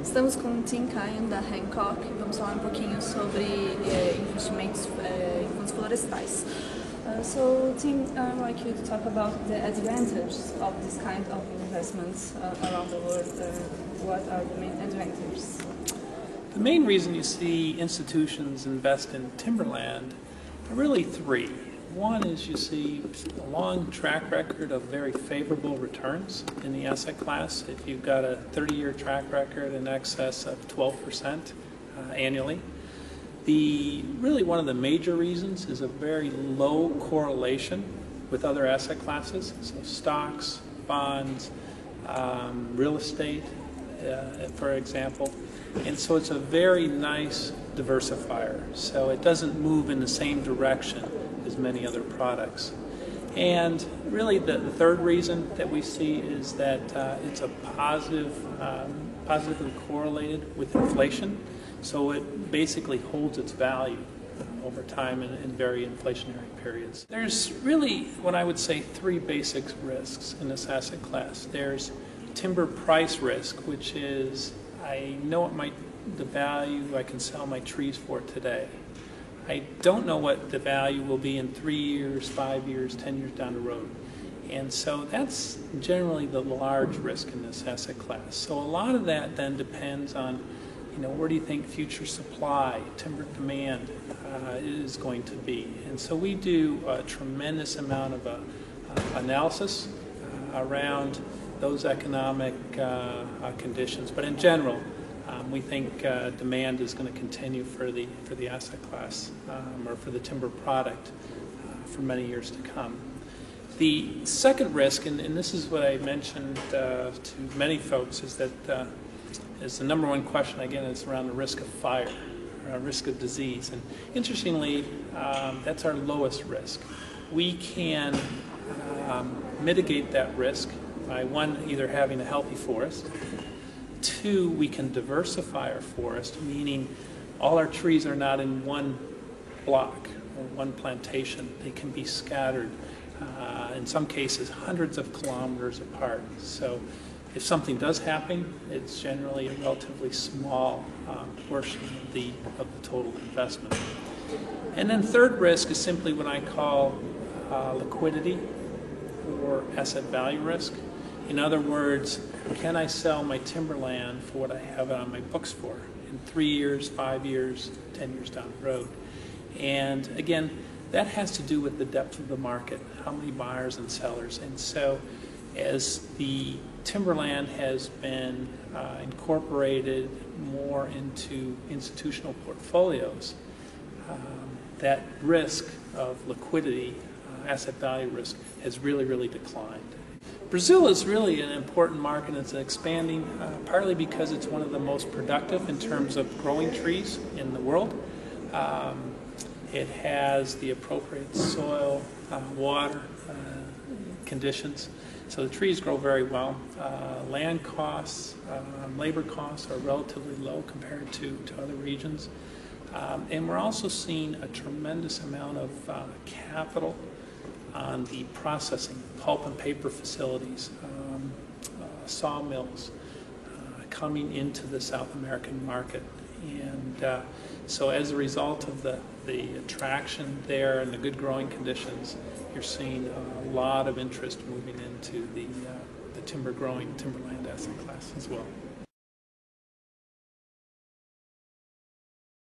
Estamos com o Tim Caio da Hancock e vamos falar um pouquinho sobre investimentos em fundos florestais. So, Tim, I'd like you to talk about the advantages of this kind of investments around the world. What are the main advantages? The main reason you see institutions invest in timberland are really three. One is you see a long track record of very favorable returns in the asset class. If you've got a 30-year track record in excess of 12% annually. Really one of the major reasons is a very low correlation with other asset classes, so stocks, bonds, real estate, for example. And so it's a very nice diversifier. So it doesn't move in the same direction as many other products. And really the third reason that we see is that it's a positively correlated with inflation. So it basically holds its value over time in very inflationary periods. There's really what I would say three basic risks in this asset class. There's timber price risk, which is I know what the value I can sell my trees for today. I don't know what the value will be in 3 years, 5 years, 10 years down the road. And so that's generally the large risk in this asset class. So a lot of that then depends on, where do you think future supply, timber demand is going to be. And so we do a tremendous amount of analysis around those economic conditions. But in general, we think demand is going to continue for the asset class or for the timber product for many years to come. The second risk, and this is what I mentioned to many folks, is that is the number one question I get is around the risk of fire, risk of disease. And interestingly, that's our lowest risk. We can mitigate that risk by one, either having a healthy forest. Two, we can diversify our forest, meaning all our trees are not in one block or one plantation. They can be scattered, in some cases, hundreds of kilometers apart. So if something does happen, it's generally a relatively small portion of the total investment. And then third risk is simply what I call liquidity or asset value risk. In other words, can I sell my timberland for what I have it on my books for in 3 years, 5 years, 10 years down the road? And again, that has to do with the depth of the market, how many buyers and sellers. And so as the timberland has been incorporated more into institutional portfolios, that risk of liquidity, asset value risk, has really declined. Brazil is really an important market. It's expanding partly because it's one of the most productive in terms of growing trees in the world. It has the appropriate soil, water conditions, so the trees grow very well. Land costs, labor costs are relatively low compared to other regions. And we're also seeing a tremendous amount of capital on the processing, pulp and paper facilities, sawmills coming into the South American market. And so as a result of the attraction there and the good growing conditions, you're seeing a lot of interest moving into the timberland asset class as well.